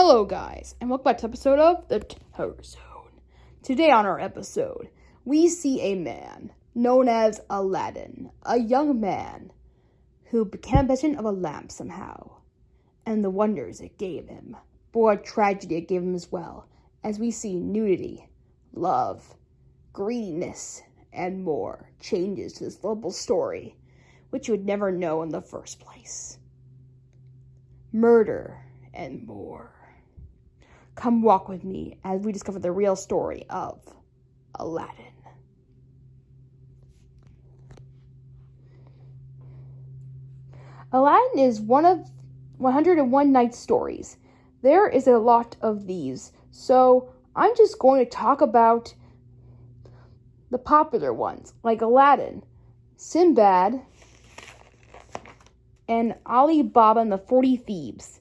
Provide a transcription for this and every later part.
Hello guys, and welcome back to an episode of The Terror Zone. Today on our episode, we see a man known as Aladdin, a young man who became a possession of a lamp somehow, and the wonders it gave him, but what tragedy it gave him as well, as we see nudity, love, greediness, and more changes to this lovable story, which you would never know in the first place. Murder and more. Come walk with me as we discover the real story of Aladdin. Aladdin is one of 101 Nights stories. There is a lot of these, so I'm just going to talk about the popular ones, like Aladdin, Sinbad, and Ali Baba and the 40 Thieves.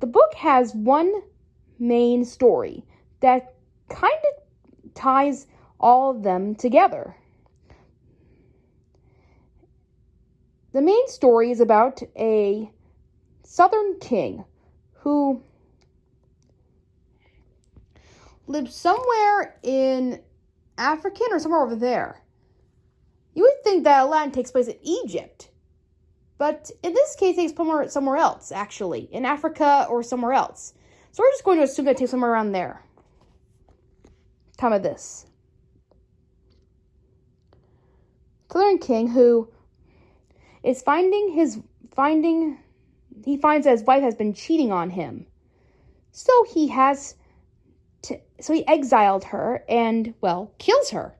The book has one main story that kind of ties all of them together. The main story is about a southern king who lived somewhere in Africa or somewhere over there. You would think that Aladdin takes place in Egypt, but in this case, it takes somewhere else, actually, in Africa or somewhere else. So we're just going to assume that it takes somewhere around there. Time of this. Southern King, who is he finds that his wife has been cheating on him. So he exiled her and, kills her.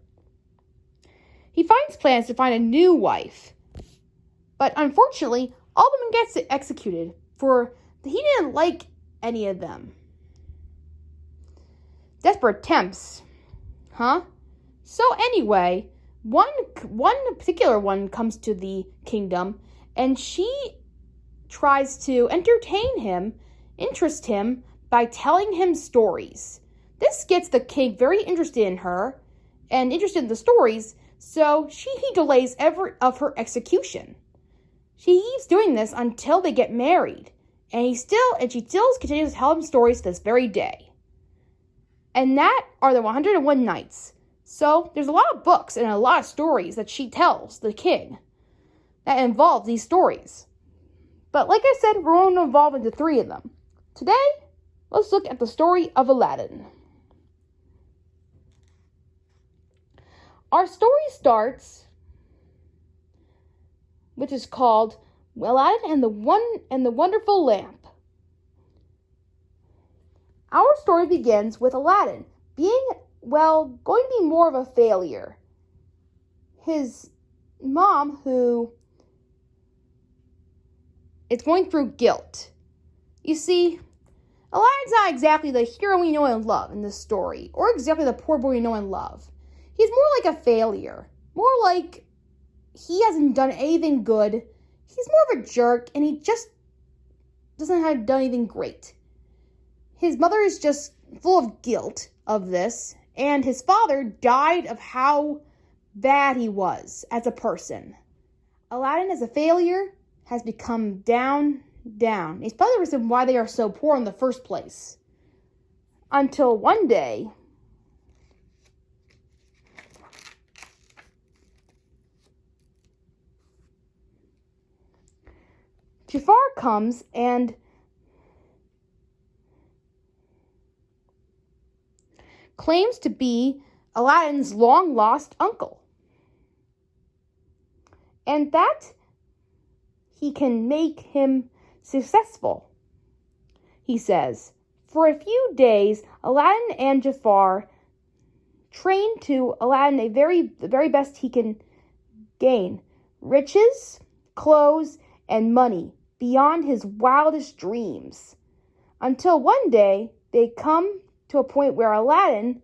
He finds plans to find a new wife. But unfortunately, all of them gets executed for he didn't like any of them. Desperate attempts, huh? So anyway, one particular one comes to the kingdom, and she tries to interest him by telling him stories. This gets the king very interested in her and interested in the stories, so he delays every of her execution. She keeps doing this until they get married. And she still continues to tell him stories to this very day. And that are the 101 Nights. So there's a lot of books and a lot of stories that she tells the king that involve these stories. But like I said, we're going to evolve into 3 of them. Today, let's look at the story of Aladdin. Our story starts, which is called Aladdin and the Wonderful Lamp. Our story begins with Aladdin being, going to be more of a failure. His mom, who is going through guilt. You see, Aladdin's not exactly the hero we know and love in this story, or exactly the poor boy we know and love. He's more like a failure. More like he hasn't done anything good. He's more of a jerk, and he just doesn't have done anything great. His mother is just full of guilt of this, and his father died of how bad he was as a person. Aladdin, as a failure, has become down. He's probably the reason why they are so poor in the first place. Until one day, Jafar comes and claims to be Aladdin's long-lost uncle. And that he can make him successful. He says, for a few days, Aladdin and Jafar train to Aladdin the very best he can gain. Riches, clothes, and money beyond his wildest dreams. Until one day, they come to a point where Aladdin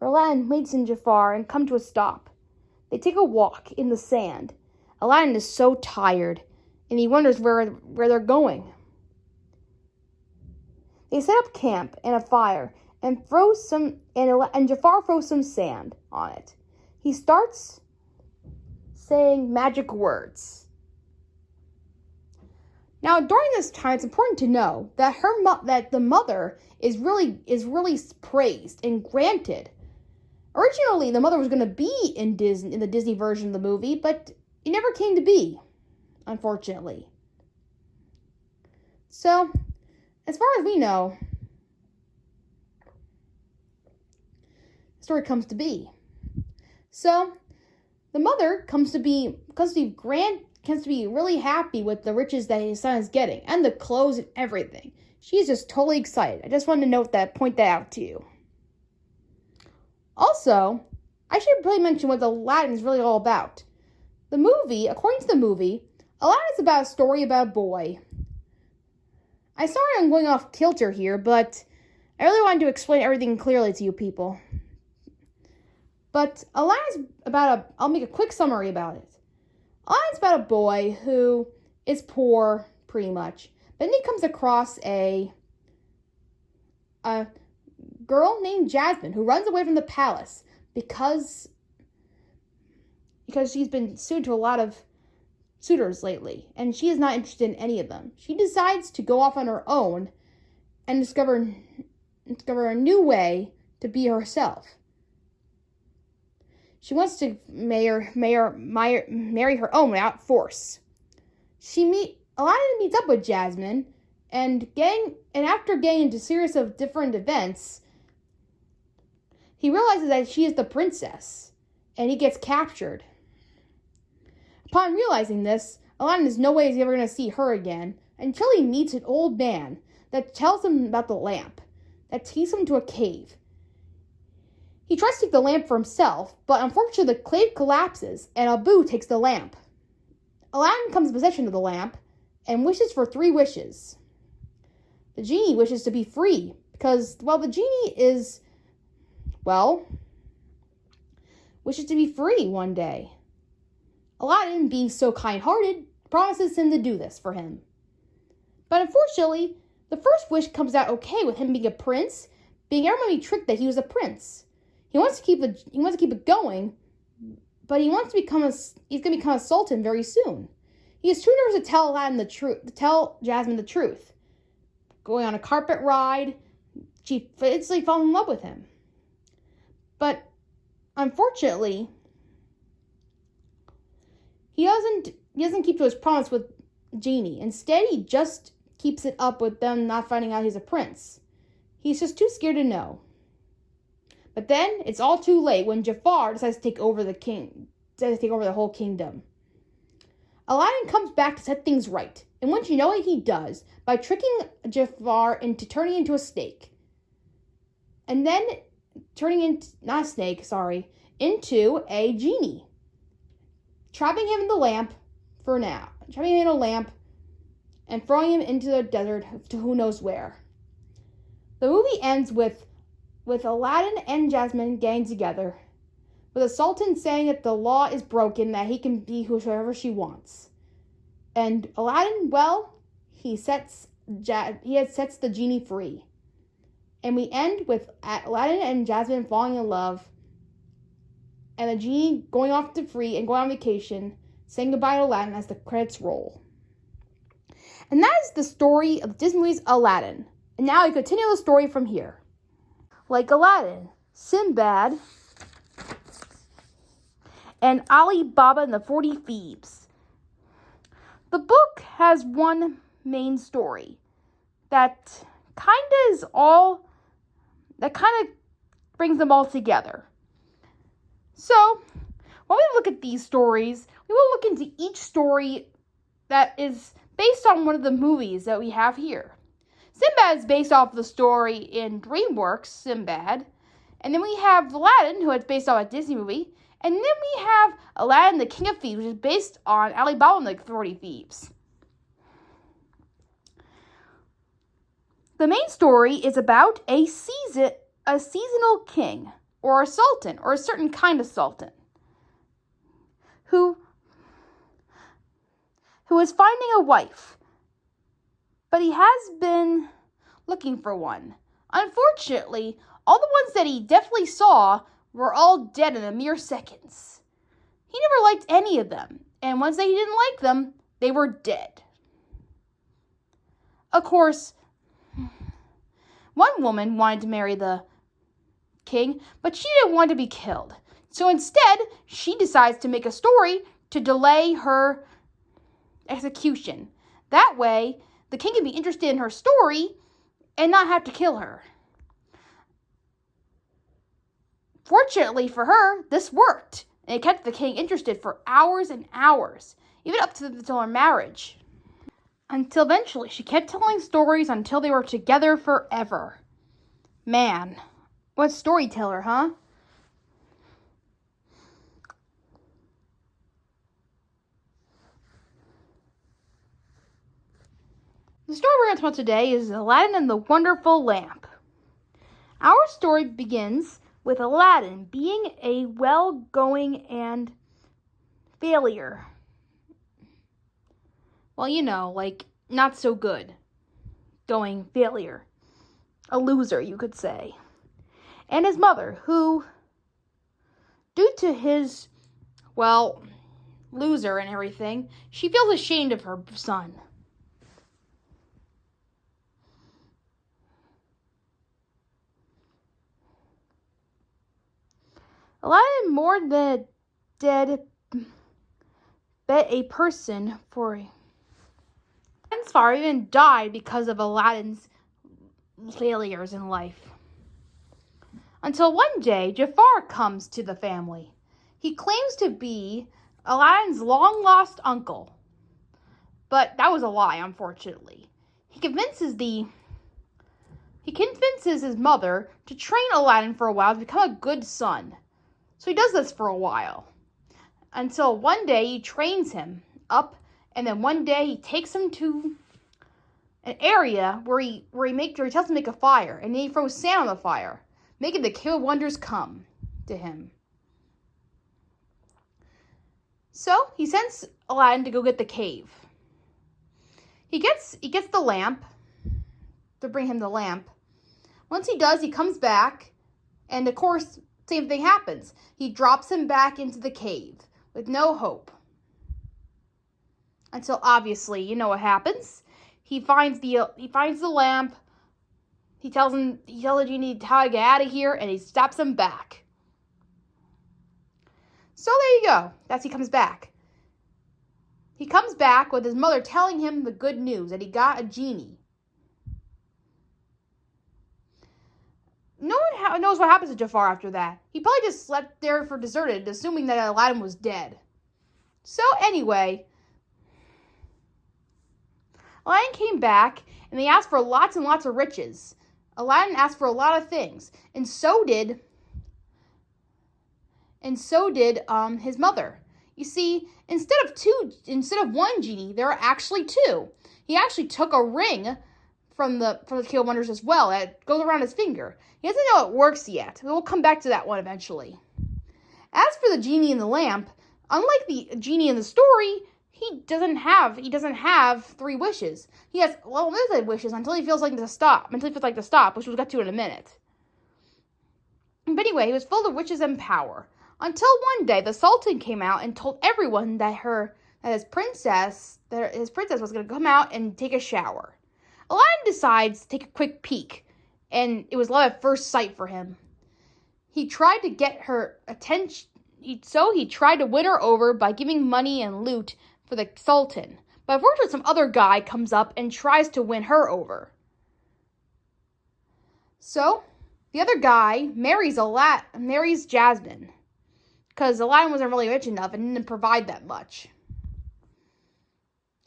waits in Jafar and come to a stop. They take a walk in the sand. Aladdin is so tired, and he wonders where they're going. They set up camp and a fire and Jafar throws some sand on it. He starts saying magic words. Now, during this time, it's important to know that that the mother is really praised and granted. Originally, the mother was going to be in the Disney version of the movie, but it never came to be, unfortunately. So, as far as we know, the story comes to be. So, the mother comes to be really happy with the riches that his son is getting, and the clothes and everything. She's just totally excited. I just wanted to point that out to you. Also, I should really mention what Aladdin is really all about. The movie, according to the movie, Aladdin is about a story about a boy. I'm sorry I'm going off kilter here, but I really wanted to explain everything clearly to you people. But Aladdin's I'll make a quick summary about it. Aladdin's about a boy who is poor, pretty much. But then he comes across a girl named Jasmine who runs away from the palace because she's been sued to a lot of suitors lately, and she is not interested in any of them. She decides to go off on her own and discover a new way to be herself. She wants to marry her own without force. Aladdin meets up with Jasmine, and after getting into a series of different events, he realizes that she is the princess, and he gets captured. Upon realizing this, Aladdin has no way he's ever going to see her again until he meets an old man that tells him about the lamp, that takes him to a cave. He tries to take the lamp for himself, but unfortunately the cave collapses and Abu takes the lamp. Aladdin comes in possession of the lamp and wishes for 3 wishes. The genie wishes to be free because, the genie wishes to be free one day. Aladdin, being so kind-hearted, promises him to do this for him. But unfortunately, the first wish comes out okay with him being a prince, being everybody tricked that he was a prince. He wants to keep it going, but he's going to become a sultan very soon. He is too nervous to tell Jasmine the truth. Going on a carpet ride, she instantly falls in love with him. But unfortunately, he doesn't keep to his promise with Genie. Instead, he just keeps it up with them not finding out he's a prince. He's just too scared to know. But then it's all too late when Jafar decides to take over the whole kingdom. Aladdin comes back to set things right, and once you know it, he does by tricking Jafar into turning into a snake, and then into a genie, trapping him in a lamp, and throwing him into the desert to who knows where. The movie ends with Aladdin and Jasmine getting together, with the Sultan saying that the law is broken, that he can be whoever she wants. And Aladdin, he sets the genie free. And we end with Aladdin and Jasmine falling in love, and the genie going off to free and going on vacation, saying goodbye to Aladdin as the credits roll. And that is the story of Disney movie's Aladdin. And now we continue the story from here. Like Aladdin, Sinbad, and Ali Baba and the 40 Thieves. The book has one main story that kind of brings them all together. So, when we look at these stories, we will look into each story that is based on one of the movies that we have here. Sinbad is based off the story in DreamWorks, Sinbad. And then we have Aladdin, who is based off a Disney movie. And then we have Aladdin, the King of Thieves, which is based on Ali Baba and the 40 Thieves. The main story is about a seasonal king, or a sultan, or a certain kind of sultan, who is finding a wife. But he has been looking for one. Unfortunately, all the ones that he definitely saw were all dead in a mere seconds. He never liked any of them, and once he didn't like them, they were dead. Of course, one woman wanted to marry the king, but she didn't want to be killed. So instead, she decides to make a story to delay her execution. That way, the king can be interested in her story and not have to kill her. Fortunately for her, this worked, and it kept the king interested for hours and hours, even up until her marriage. Until eventually, she kept telling stories until they were together forever. Man, what storyteller, huh? The story we're going to tell today is Aladdin and the Wonderful Lamp. Our story begins with Aladdin being a well-going and failure. Well, like not so good. Going failure. A loser, you could say. And his mother, who, due to his, loser and everything, she feels ashamed of her son. Aladdin more than dead bet a person for Aladdin's father even died because of Aladdin's failures in life. Until one day, Jafar comes to the family. He claims to be Aladdin's long-lost uncle. But that was a lie, unfortunately. He convinces his mother to train Aladdin for a while to become a good son. So he does this for a while. Until one day he trains him up, and then one day he takes him to an area where he tells him to make a fire, and then he throws sand on the fire, making the King of Wonders come to him. So he sends Aladdin to go get the cave. He gets the lamp, to bring him the lamp. Once he does, he comes back, and of course, same thing happens. He drops him back into the cave with no hope. Until obviously, you know what happens. He finds the lamp. He tells the genie how to get out of here, and he stops him back. So there you go. He comes back. He comes back with his mother telling him the good news that he got a genie. No one knows what happens to Jafar after that. He probably just slept there for deserted, assuming that Aladdin was dead. So anyway, Aladdin came back, and they asked for lots and lots of riches. Aladdin asked for a lot of things, and so did his mother. You see, instead of one genie, there are actually two. He actually took a ring from the King of Wonders as well. It goes around his finger. He doesn't know it works yet. We'll come back to that one eventually. As for the genie in the lamp, unlike the genie in the story, he doesn't have 3 wishes. He has limited wishes until he feels like to stop, which we'll get to in a minute. But anyway, he was full of wishes and power. Until one day, the Sultan came out and told everyone that his princess was going to come out and take a shower. Aladdin decides to take a quick peek, and it was love at first sight for him. He tried to get her attention, so he tried to win her over by giving money and loot for the Sultan. But unfortunately, some other guy comes up and tries to win her over. So, the other guy marries Jasmine, because Aladdin wasn't really rich enough and didn't provide that much.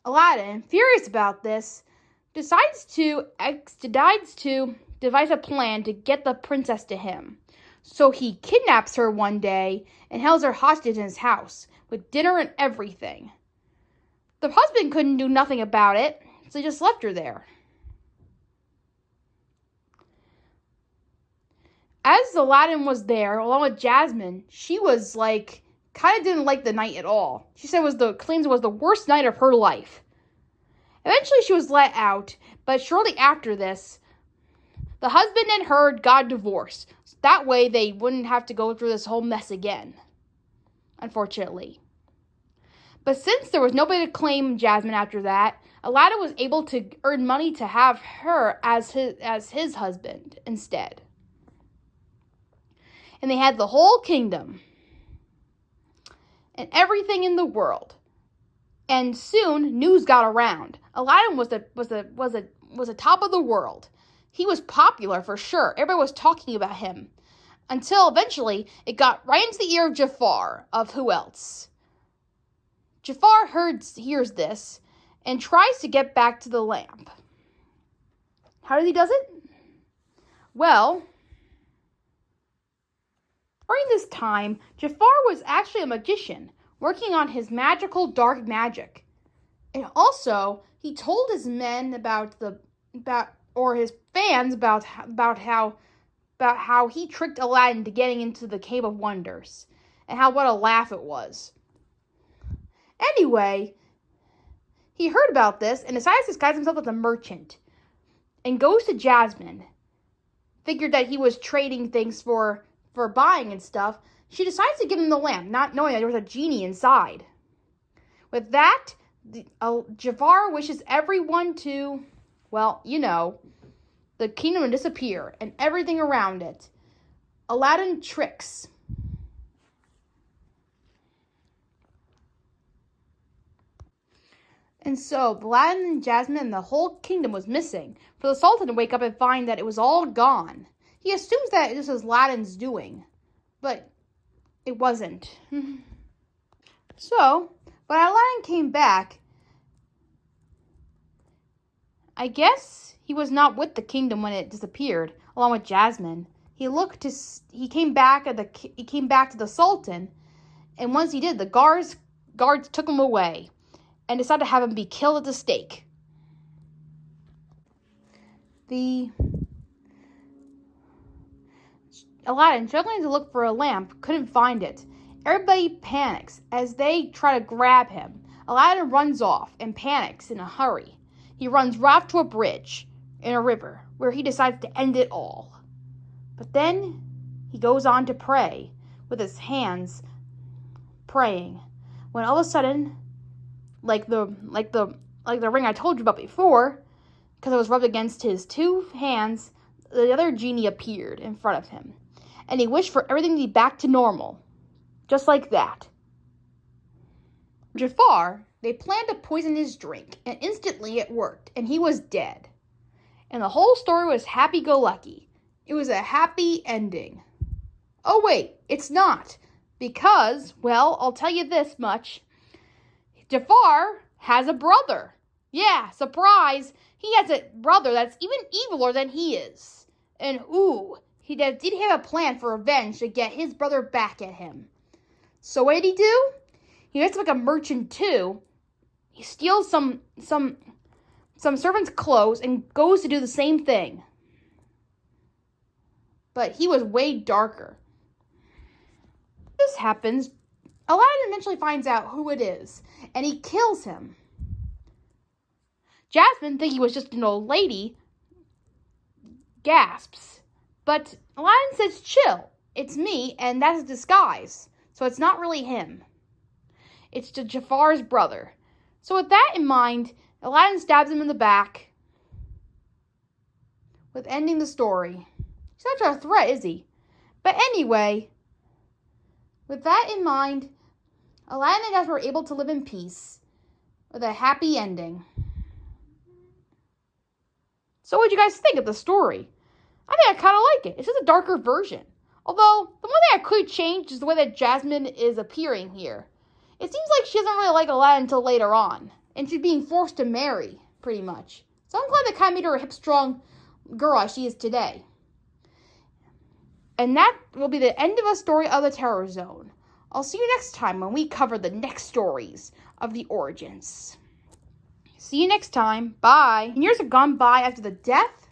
Aladdin, furious about this, decides to devise a plan to get the princess to him. So he kidnaps her one day and holds her hostage in his house with dinner and everything. The husband couldn't do nothing about it, so he just left her there. As Aladdin was there, along with Jasmine, she was kind of didn't like the night at all. She said claims it was the worst night of her life. Eventually she was let out, but shortly after this, the husband and her got divorced. That way they wouldn't have to go through this whole mess again, unfortunately. But since there was nobody to claim Jasmine after that, Aladdin was able to earn money to have her as his husband instead. And they had the whole kingdom and everything in the world. And soon news got around. Aladdin was the top of the world. He was popular for sure. Everybody was talking about him. Until eventually it got right into the ear of Jafar, of who else? Jafar hears this and tries to get back to the lamp. How does he does it? Well, during this time, Jafar was actually a magician working on his magical dark magic. And also, he told his men his fans about how he tricked Aladdin into getting into the Cave of Wonders and what a laugh it was. Anyway, he heard about this and decides to disguise himself as a merchant and goes to Jasmine. Figured that he was trading things for buying and stuff. She decides to give him the lamp, not knowing that there was a genie inside. With that, Jafar wishes everyone to, the kingdom to disappear and everything around it. Aladdin tricks. And so, Aladdin and Jasmine and the whole kingdom was missing, for the Sultan to wake up and find that it was all gone. He assumes that this was Aladdin's doing, but it wasn't. So, when Aladdin came back, I guess he was not with the kingdom when it disappeared, along with Jasmine. He came back to the Sultan, and once he did, the guards took him away and decided to have him be killed at the stake. Aladdin, struggling to look for a lamp, couldn't find it. Everybody panics as they try to grab him. Aladdin runs off and panics in a hurry. He runs right off to a bridge in a river where he decides to end it all. But then he goes on to pray with his hands praying. When all of a sudden, like the ring I told you about before, because it was rubbed against his two hands, the other genie appeared in front of him. And he wished for everything to be back to normal. Just like that. Jafar, they planned to poison his drink, and instantly it worked, and he was dead. And the whole story was happy-go-lucky. It was a happy ending. Oh wait, it's not. Because, well, I'll tell you this much. Jafar has a brother. Yeah, surprise. He has a brother that's even eviler than he is. And he did have a plan for revenge to get his brother back at him. So what did he do? He acts like a merchant too. He steals some servant's clothes and goes to do the same thing. But he was way darker. This happens, Aladdin eventually finds out who it is, and he kills him. Jasmine, thinking he was just an old lady, gasps. But Aladdin says, chill, it's me, and that's a disguise. So it's not really him. It's Jafar's brother. So with that in mind, Aladdin stabs him in the back, with ending the story. He's not a threat, is he? But anyway, with that in mind, Aladdin and Jasmine were able to live in peace, with a happy ending. So what did you guys think of the story? I think I kind of like it. It's just a darker version. Although, the one thing I could change is the way that Jasmine is appearing here. It seems like she doesn't really like Aladdin until later on. And she's being forced to marry, pretty much. So I'm glad they kind of made her a hip-strong girl as she is today. And that will be the end of the story of the Terror Zone. I'll see you next time when we cover the next stories of the origins. See you next time. Bye. And years have gone by after the death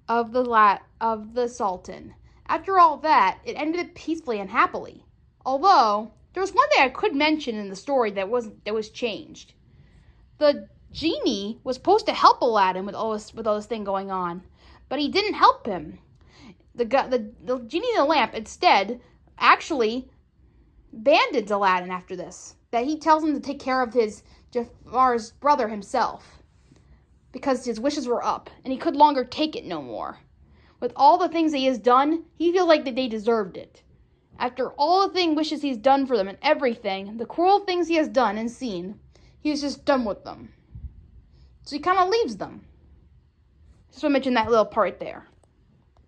of the Sultan. After all that, it ended peacefully and happily. Although, there was one thing I could mention in the story that was changed. The genie was supposed to help Aladdin with all this thing going on, but he didn't help him. The genie in the lamp instead actually abandoned Aladdin after this. that he tells him to take care of his Jafar's brother himself, because his wishes were up, and he could longer take it no more. With all the things that he has done, he feels like that they deserved it. After all the wishes he's done for them and everything, the cruel things he has done and seen, he's just done with them. So he kind of leaves them. Just want to mention that little part there.